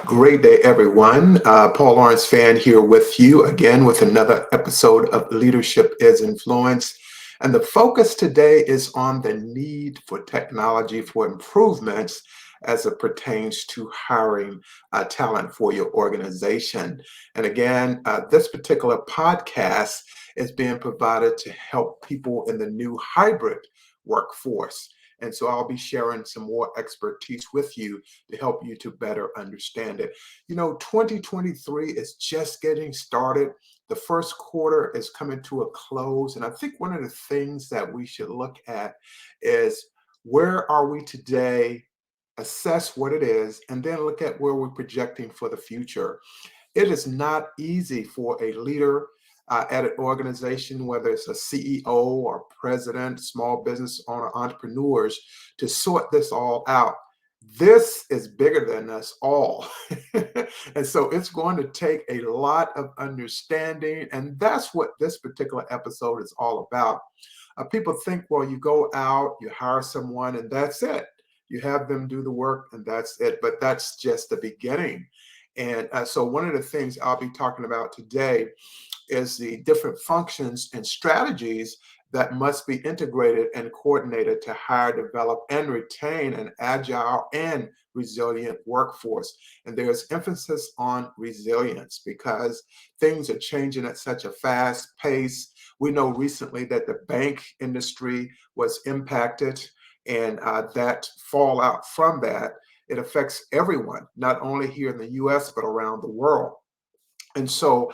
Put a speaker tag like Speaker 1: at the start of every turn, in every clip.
Speaker 1: Great day, everyone. Paul Lawrence Vann here with you again with another episode of Leadership is Influence. And the focus today is on the need for technology for improvements as it pertains to hiring talent for your organization. And again, this particular podcast is being provided to help people in the new hybrid workforce. And so I'll be sharing some more expertise with you to help you to better understand it. 2023 is just getting started. The first quarter is coming to a close. And I think one of the things that we should look at is where are we today, assess what it is, and then look at where we're projecting for the future. It is not easy for a leader at an organization, whether it's a CEO or president, small business owner, entrepreneurs, to sort this all out. This is bigger than us all. And so it's going to take a lot of understanding. And that's what this particular episode is all about. People think, well, you go out, you hire someone, and that's it. You have them do the work, and that's it. But that's just the beginning. And so one of the things I'll be talking about today is the different functions and strategies that must be integrated and coordinated to hire, develop, and retain an agile and resilient workforce. And there's emphasis on resilience because things are changing at such a fast pace. We know recently that the bank industry was impacted, and that fallout from that, it affects everyone, not only here in the US, but around the world. And so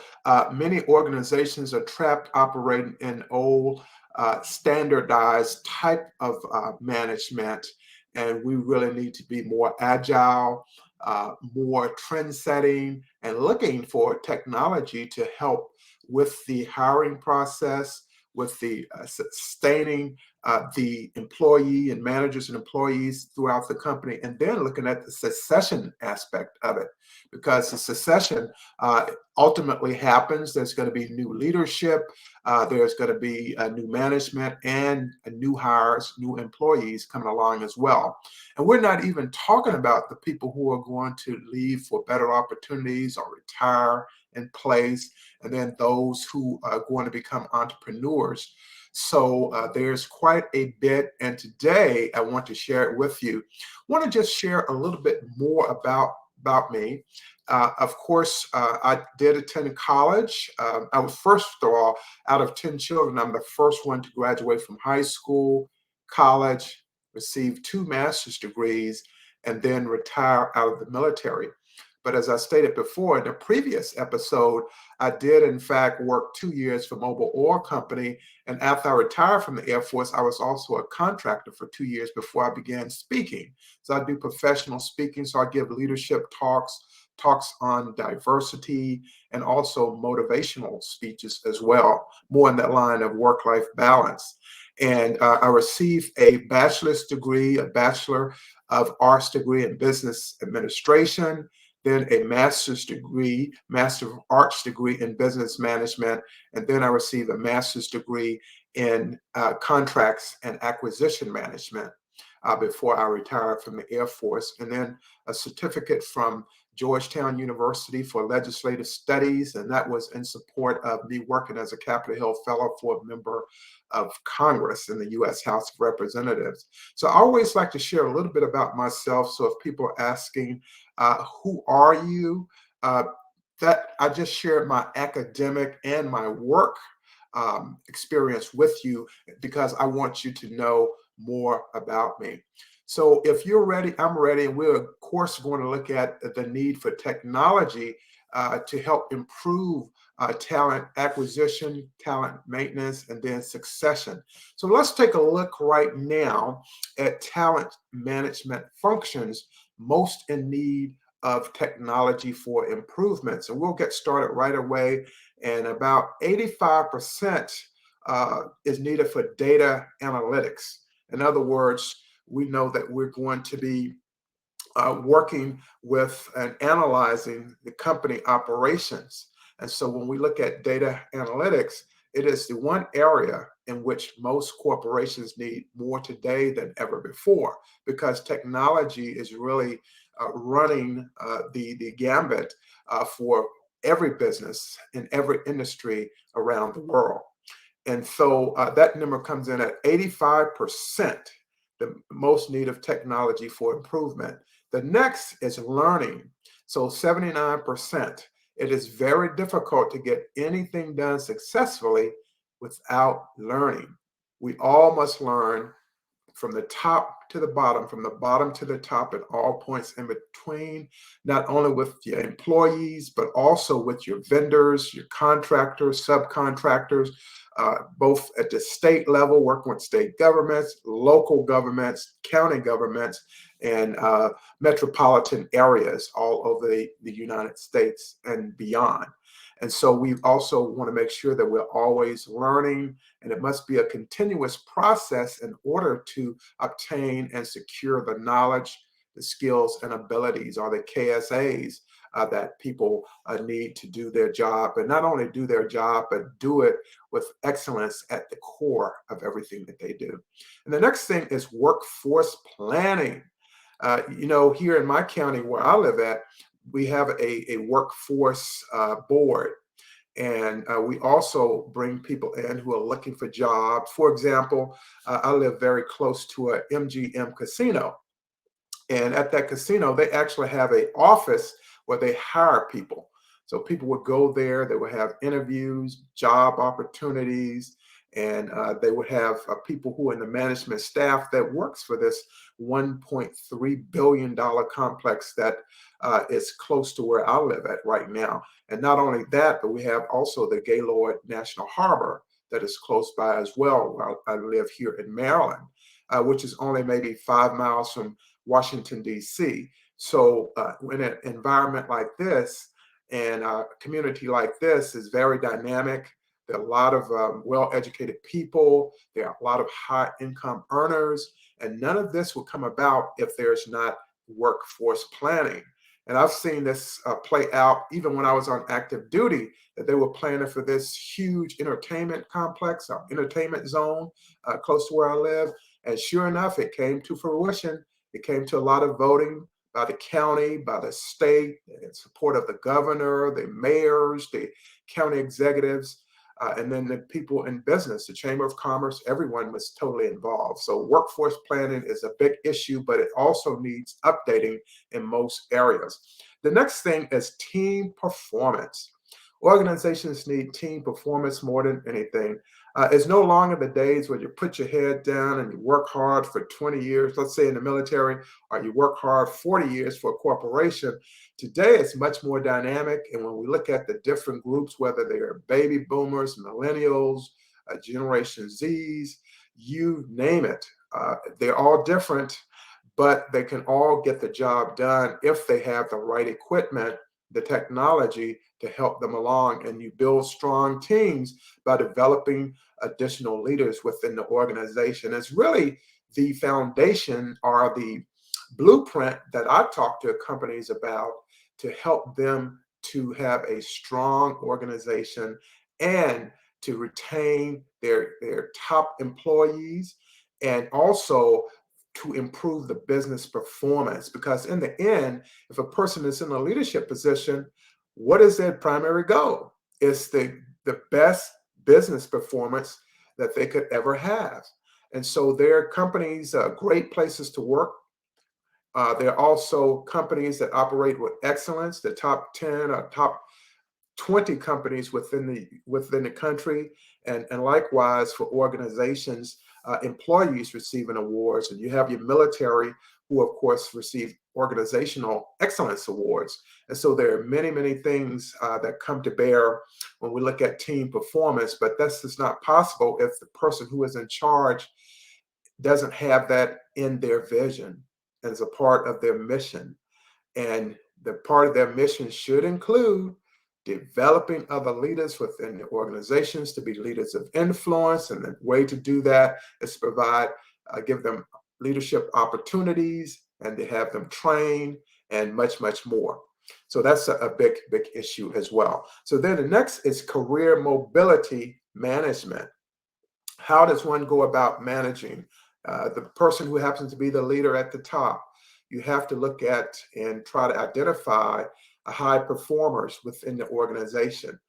Speaker 1: many organizations are trapped operating in old standardized type of management. And we really need to be more agile, more trend setting, and looking for technology to help with the hiring process, with the sustaining the employee and managers and employees throughout the company, and then looking at the succession aspect of it. Because the succession ultimately happens, there's going to be new leadership, there's going to be a new management and new hires, new employees coming along as well. And we're not even talking about the people who are going to leave for better opportunities or retire in place, and then those who are going to become entrepreneurs. So there's quite a bit, and today I want to share it with you. I want to just share a little bit more about me. Of course, I did attend college. I was, first of all, out of 10 children, I'm the first one to graduate from high school, college, receive 2 master's degrees, and then retire out of the military. But as I stated before in the previous episode, I did in fact work 2 years for Mobile Oil Company. And after I retired from the Air Force, I was also a contractor for 2 years before I began speaking. So I do professional speaking. So I give leadership talks on diversity, and also motivational speeches as well, more in that line of work-life balance. And I received a bachelor's degree, a Bachelor of Arts degree in Business Administration, then a master's degree, Master of Arts degree in Business Management, and then I received a master's degree in Contracts and Acquisition Management before I retired from the Air Force, and then a certificate from Georgetown University for Legislative Studies, and that was in support of me working as a Capitol Hill Fellow for a member of Congress in the U.S. House of Representatives. So I always like to share a little bit about myself. So if people are asking, who are you? That I just shared my academic and my work experience with you because I want you to know more about me. So if you're ready, I'm ready. And we're, of course, going to look at the need for technology to help improve talent acquisition, talent maintenance, and then succession. So let's take a look right now at talent management functions most in need of technology for improvements. And we'll get started right away. And about 85% is needed for data analytics. In other words, we know that we're going to be working with and analyzing the company operations. And so when we look at data analytics, it is the one area in which most corporations need more today than ever before, because technology is really running the gambit for every business in every industry around the world. And so that number comes in at 85%, the most need of technology for improvement. The next is learning. So 79%. It is very difficult to get anything done successfully without learning. We all must learn from the top to the bottom, from the bottom to the top, at all points in between, not only with your employees, but also with your vendors, your contractors, subcontractors, both at the state level, working with state governments, local governments, county governments, and metropolitan areas all over the United States and beyond. And so we also want to make sure that we're always learning, and it must be a continuous process in order to obtain and secure the knowledge, the skills and abilities, or the KSAs that people need to do their job, and not only do their job, but do it with excellence at the core of everything that they do. And the next thing is workforce planning. Here in my county where I live at, we have a workforce board, and we also bring people in who are looking for jobs. For example, I live very close to a MGM casino, and at that casino, they actually have an office where they hire people. So people would go there, they would have interviews, job opportunities, and they would have people who are in the management staff that works for this $1.3 billion complex that is close to where I live at right now. And not only that, but we have also the Gaylord National Harbor that is close by as well, where I live here in Maryland, which is only maybe 5 miles from Washington, D.C. So in an environment like this and a community like this is very dynamic. There are a lot of well-educated people. There are a lot of high-income earners, and none of this will come about if there's not workforce planning. And I've seen this play out even when I was on active duty, that they were planning for this huge entertainment complex, or entertainment zone close to where I live. And sure enough, it came to fruition. It came to a lot of voting by the county, by the state, in support of the governor, the mayors, the county executives, and then the people in business, the Chamber of Commerce. Everyone was totally involved. So workforce planning is a big issue, but it also needs updating in most areas. The next thing is team performance. Organizations need team performance more than anything. It's no longer the days where you put your head down and you work hard for 20 years, let's say in the military, or you work hard 40 years for a corporation. Today, it's much more dynamic. And when we look at the different groups, whether they are baby boomers, millennials, Generation Zs, you name it, they're all different, but they can all get the job done if they have the right equipment, the technology to help them along. And you build strong teams by developing additional leaders within the organization. It's really the foundation or the blueprint that I talk to companies about to help them to have a strong organization and to retain their top employees, and also to improve the business performance. Because in the end, if a person is in a leadership position, what is their primary goal? It's the best business performance that they could ever have. And so there are companies, great places to work. There are also companies that operate with excellence, the top 10 or top 20 companies within the country, and likewise for organizations, employees receiving awards. And you have your military, who of course receive organizational excellence awards. And so there are many, many things that come to bear when we look at team performance, but that's just not possible if the person who is in charge doesn't have that in their vision as a part of their mission. And the part of their mission should include developing other leaders within the organizations to be leaders of influence. And the way to do that is to provide, give them leadership opportunities, and to have them trained, and much, much more. So that's a big, big issue as well. So then the next is career mobility management. How does one go about managing the person who happens to be the leader at the top? you have to look at and try to identify high performers within the organization.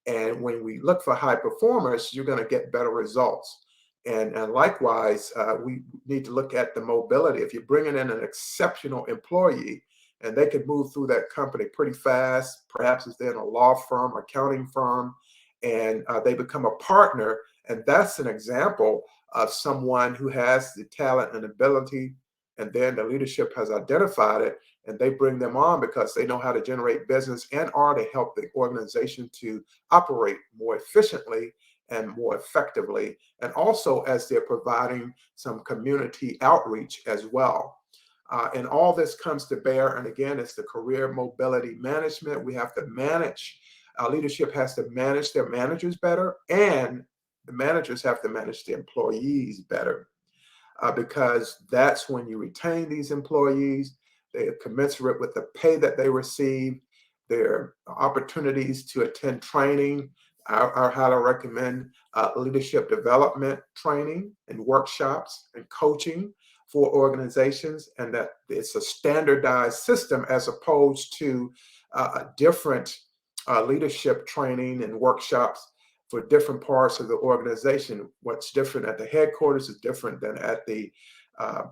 Speaker 1: And when we look for high performers, you're going to get better results. And likewise, we need to look at the mobility. If you're bringing in an exceptional employee and they could move through that company pretty fast, perhaps if they're in a law firm, accounting firm, and they become a partner, and that's an example of someone who has the talent and ability, and then the leadership has identified it, and they bring them on because they know how to generate business and are to help the organization to operate more efficiently and more effectively, and also as they're providing some community outreach as well. And all this comes to bear, and again, it's the career mobility management. We have to manage, leadership has to manage their managers better, and the managers have to manage the employees better, because that's when you retain these employees. They are commensurate with the pay that they receive, their opportunities to attend training. I highly recommend leadership development training and workshops and coaching for organizations, and that it's a standardized system as opposed to different leadership training and workshops for different parts of the organization. What's different at the headquarters is different than at the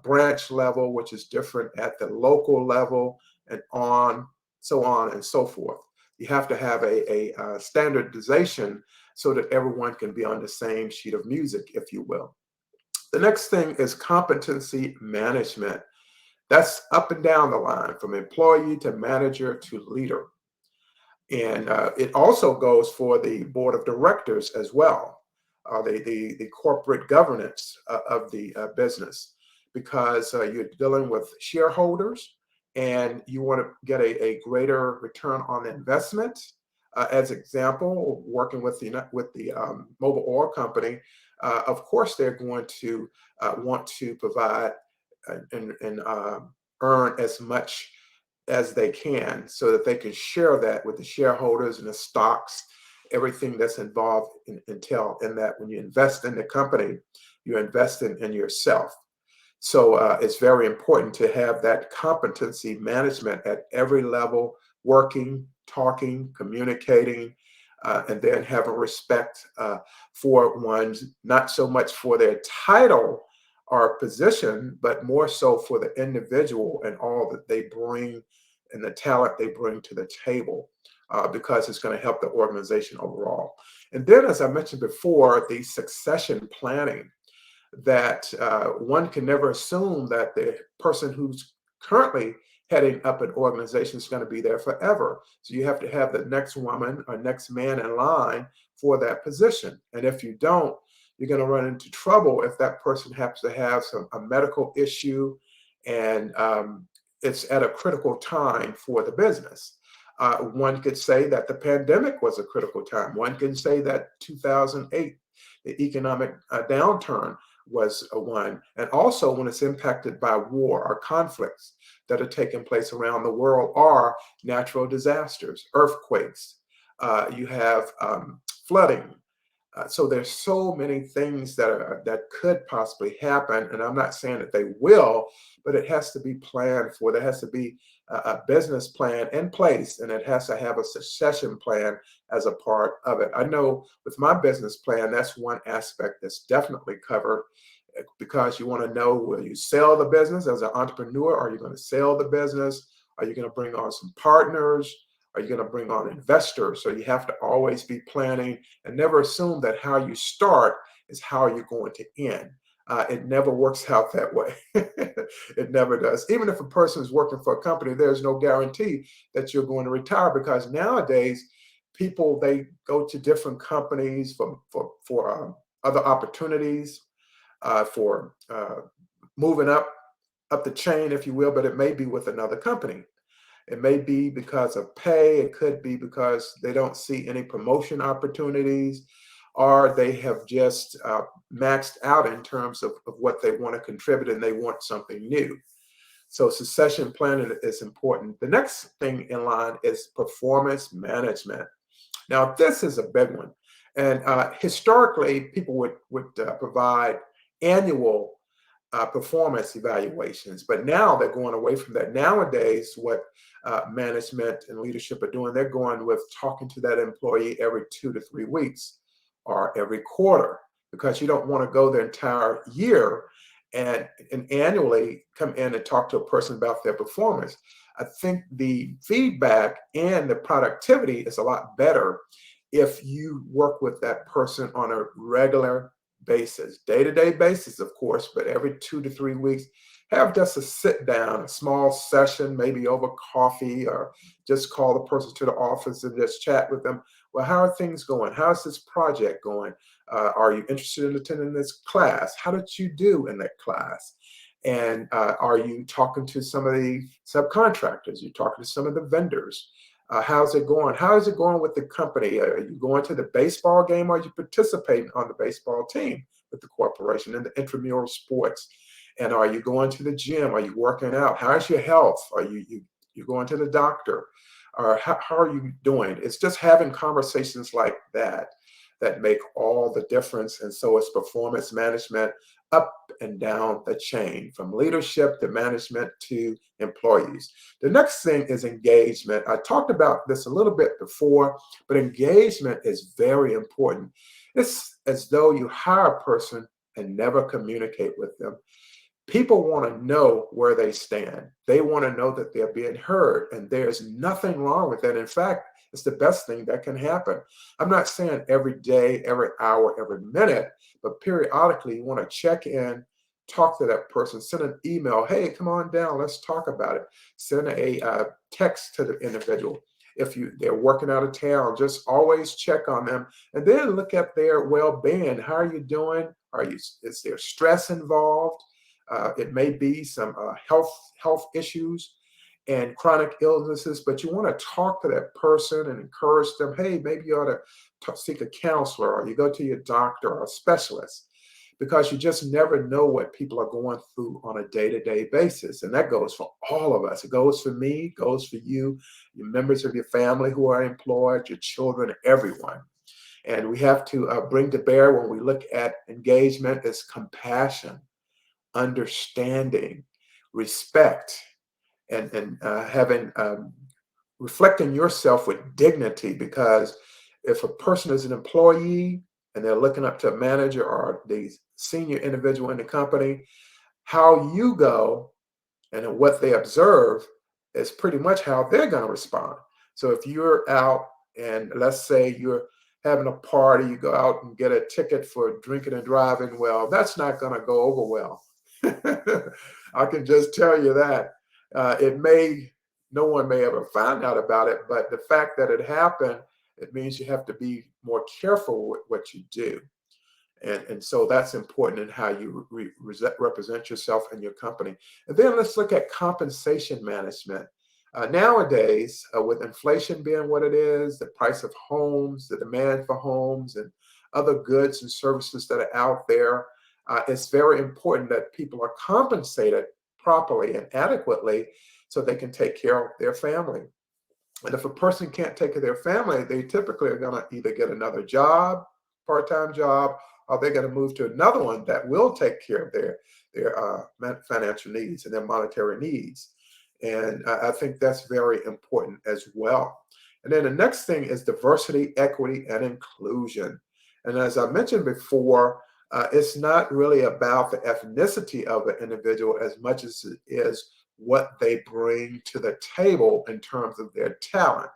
Speaker 1: branch level, which is different at the local level, and on and so forth. You have to have a standardization so that everyone can be on the same sheet of music, if you will. The next thing is competency management. That's up and down the line, from employee to manager to leader. And it also goes for the board of directors as well, the corporate governance of the business, because you're dealing with shareholders and you want to get a greater return on investment. As example, working with the mobile oil company, of course they're going to want to provide and earn as much as they can so that they can share that with the shareholders and the stocks, everything that's involved in that. When you invest in the company, you're investing in yourself. So it's very important to have that competency management at every level, working, talking, communicating, and then having respect for one's, not so much for their title or position, but more so for the individual and all that they bring and the talent they bring to the table, because it's going to help the organization overall. And then, as I mentioned before, the succession planning, that one can never assume that the person who's currently heading up an organization is going to be there forever. So you have to have the next woman or next man in line for that position. And if you don't, you're going to run into trouble if that person happens to have a medical issue, and it's at a critical time for the business. One could say that the pandemic was a critical time. One can say that 2008, the economic downturn, was one. And also when it's impacted by war or conflicts that are taking place around the world, or natural disasters, earthquakes, you have flooding. So there's so many things that could possibly happen, and I'm not saying that they will, but it has to be planned for. There has to be a business plan in place, and it has to have a succession plan as a part of it. I know with my business plan, that's one aspect that's definitely covered, because you want to know, will you sell the business as an entrepreneur? Are you going to sell the business? Are you going to bring on some partners? Are you going to bring on investors? So you have to always be planning, and never assume that how you start is how you're going to end. It never works out that way. It never does. Even if a person is working for a company, there's no guarantee that you're going to retire, because nowadays people, they go to different companies for other opportunities, for moving up the chain, if you will, but it may be with another company. It may be because of pay. It could be because they don't see any promotion opportunities, or they have just maxed out in terms of what they want to contribute, and they want something new. So succession planning is important. The next thing in line is performance management. Now, this is a big one. And historically, people would provide annual performance evaluations. But now they're going away from that. Nowadays, what management and leadership are doing, they're going with talking to that employee every 2 to 3 weeks or every quarter, because you don't want to go the entire year and annually come in and talk to a person about their performance. I think the feedback and the productivity is a lot better if you work with that person on a regular basis, day-to-day basis, of course, but every 2 to 3 weeks, have just a sit down, a small session, maybe over coffee, or just call the person to the office and just chat with them. Well, how are things going? How's this project going? Are you interested in attending this class? How did you do in that class? And are you talking to some of the subcontractors? You talking to some of the vendors? How's it going? How is it going with the company? Are you going to the baseball game? Or are you participating on the baseball team with the corporation in the intramural sports? And are you going to the gym? Are you working out? How's your health? Are you going to the doctor? Or how are you doing? It's just having conversations like that that make all the difference. And so it's performance management up and down the chain, from leadership to management to employees. The next thing is engagement. I talked about this a little bit before, but engagement is very important. It's as though you hire a person and never communicate with them. People want to know where they stand. They want to know that they're being heard, and there's nothing wrong with that. In fact, it's the best thing that can happen. I'm not saying every day, every hour, every minute, but periodically you want to check in, talk to that person, send an email. Hey, come on down, let's talk about it. Send a text to the individual. If they're working out of town, just always check on them, and then look at their well-being. How are you doing? Is there stress involved? It may be some health issues and chronic illnesses, but you want to talk to that person and encourage them. Hey, maybe you ought to seek a counselor, or you go to your doctor or a specialist, because you just never know what people are going through on a day-to-day basis. And that goes for all of us. It goes for me, goes for you, your members of your family who are employed, your children, everyone. And we have to bring to bear, when we look at engagement, is compassion, understanding, respect, and having reflecting yourself with dignity. Because if a person is an employee and they're looking up to a manager or the senior individual in the company, how you go and what they observe is pretty much how they're going to respond. So if you're out and let's say you're having a party, you go out and get a ticket for drinking and driving, well, that's not going to go over well. I can just tell you that. No one may ever find out about it, but the fact that it happened, it means you have to be more careful with what you do. And so that's important in how you represent yourself and your company. And then let's look at compensation management. Nowadays, with inflation being what it is, the price of homes, the demand for homes, and other goods and services that are out there, it's very important that people are compensated properly and adequately so they can take care of their family. And if a person can't take care of their family, they typically are going to either get another job, part-time job, or they're going to move to another one that will take care of their financial needs and their monetary needs. And I think that's very important as well. And then the next thing is diversity, equity, and inclusion. And as I mentioned before, it's not really about the ethnicity of the individual as much as it is what they bring to the table in terms of their talent,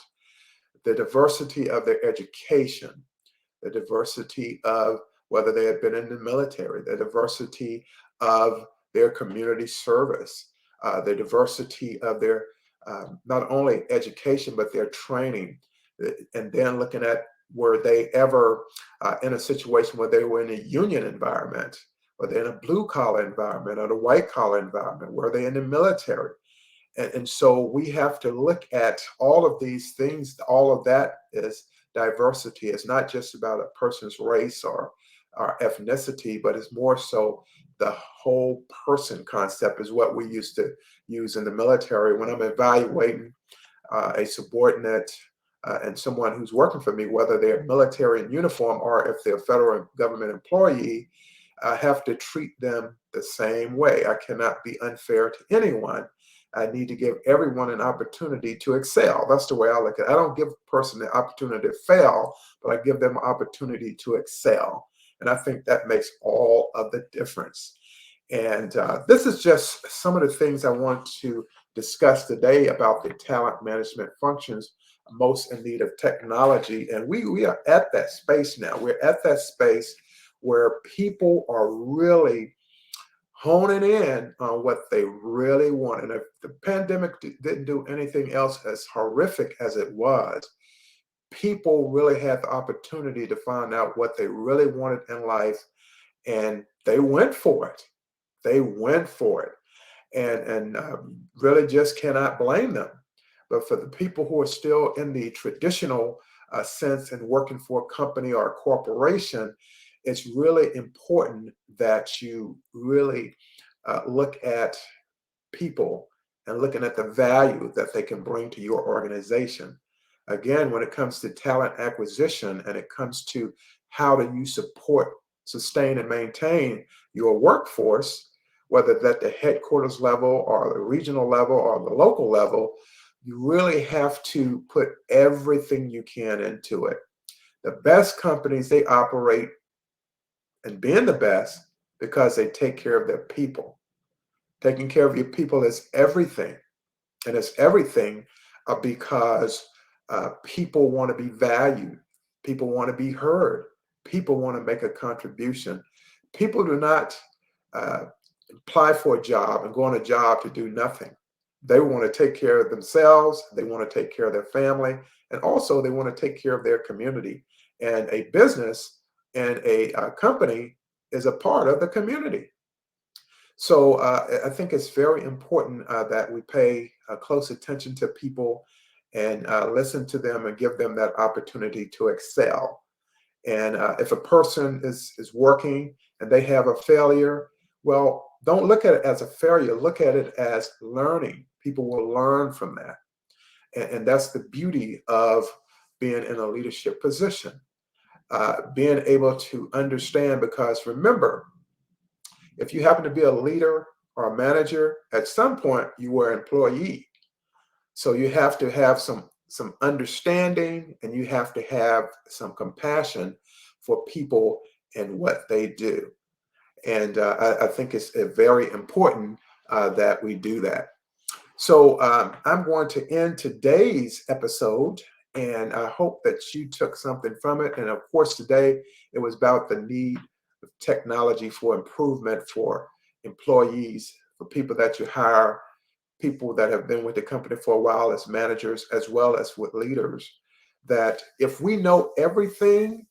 Speaker 1: the diversity of their education, the diversity of whether they have been in the military, the diversity of their community service, the diversity of their not only education, but their training. And then looking at were they ever in a situation where they were in a union environment, or they're in a blue collar environment or a white collar environment, were they in the military? And so we have to look at all of these things. All of that is diversity. It's not just about a person's race or ethnicity, but it's more so the whole person concept is what we used to use in the military. When I'm evaluating a subordinate and someone who's working for me, whether they're military in uniform or if they're a federal government employee, I have to treat them the same way. I cannot be unfair to anyone. I need to give everyone an opportunity to excel. That's the way I look at it. I don't give a person the opportunity to fail, but I give them an opportunity to excel. And I think that makes all of the difference. And this is just some of the things I want to discuss today about the talent management functions most in need of technology. And we are at that space now. We're at that space where people are really honing in on what they really want. And if the pandemic didn't do anything else as horrific as it was, people really had the opportunity to find out what they really wanted in life, and they went for it. They went for it, and really just cannot blame them. But for the people who are still in the traditional sense and working for a company or a corporation, it's really important that you really look at people and looking at the value that they can bring to your organization. Again, when it comes to talent acquisition and it comes to how do you support, sustain, and maintain your workforce, whether it's at the headquarters level or the regional level or the local level, you really have to put everything you can into it. The best companies, they operate and being the best because they take care of their people. Taking care of your people is everything. And it's everything because people want to be valued. People want to be heard. People want to make a contribution. People do not uh, apply for a job and go on a job to do nothing. They want to take care of themselves. They want to take care of their family. And also, they want to take care of their community. And a business and a company is a part of the community. So I think it's very important that we pay close attention to people and listen to them and give them that opportunity to excel. And if a person is working and they have a failure, well, don't look at it as a failure. Look at it as learning. People will learn from that. And that's the beauty of being in a leadership position, being able to understand, because remember, if you happen to be a leader or a manager, at some point you were an employee. So you have to have some understanding, and you have to have some compassion for people and what they do. And I think it's very important that we do that. So I'm going to end today's episode, and I hope that you took something from it. And of course, today it was about the need of technology for improvement for employees, for people that you hire, people that have been with the company for a while as managers, as well as with leaders. That if we know everything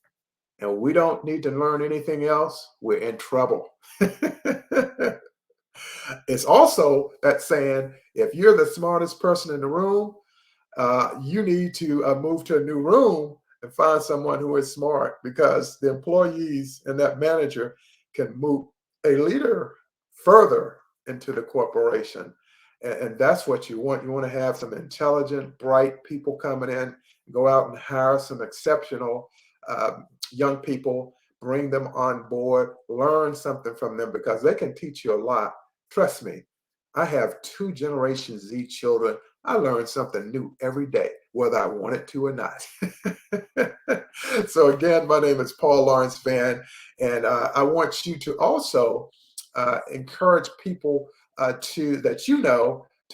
Speaker 1: and we don't need to learn anything else, we're in trouble. It's also that saying, if you're the smartest person in the room, you need to move to a new room and find someone who is smart, because the employees and that manager can move a leader further into the corporation. And that's what you want. You want to have some intelligent, bright people coming in, go out and hire some exceptional young people, bring them on board, learn something from them, because they can teach you a lot. Trust me, I have 2 Generation Z children. I learn something new every day, whether I want it to or not. So again, my name is Paul Lawrence Vann, and I want you to also encourage people to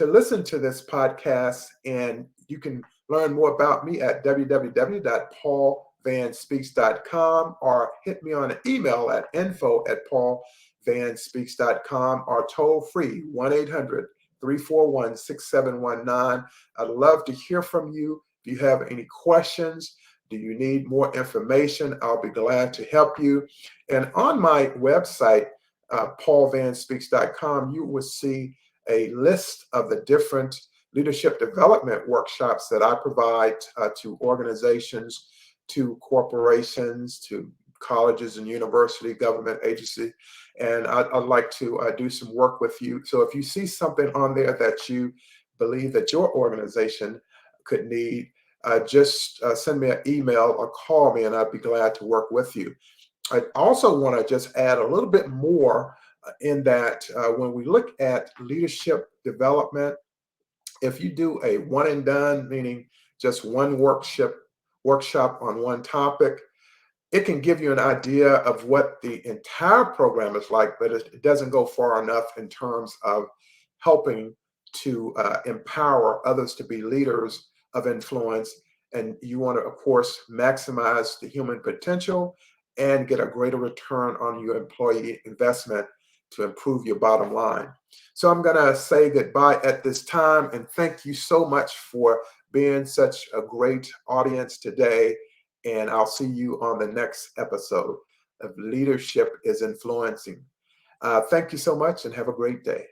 Speaker 1: listen to this podcast, and you can learn more about me at www.paulvanspeaks.com, or hit me on an email at info@paulvanspeaks.com, or toll free 1-800-341-6719. I'd love to hear from you. If you have any questions, do you need more information, I'll be glad to help you. And on my website, paulvanspeaks.com, you will see a list of the different leadership development workshops that I provide to organizations, to corporations, to colleges and university, government agency. And I'd like to do some work with you. So if you see something on there that you believe that your organization could need, just send me an email or call me, and I'd be glad to work with you. I also want to just add a little bit more in that when we look at leadership development, if you do a one and done, meaning just one workshop on one topic, it can give you an idea of what the entire program is like, but it doesn't go far enough in terms of helping to empower others to be leaders of influence. And you want to, of course, maximize the human potential and get a greater return on your employee investment to improve your bottom line. So I'm going to say goodbye at this time and thank you so much for being such a great audience today. And I'll see you on the next episode of Leadership is Influencing. Thank you so much and have a great day.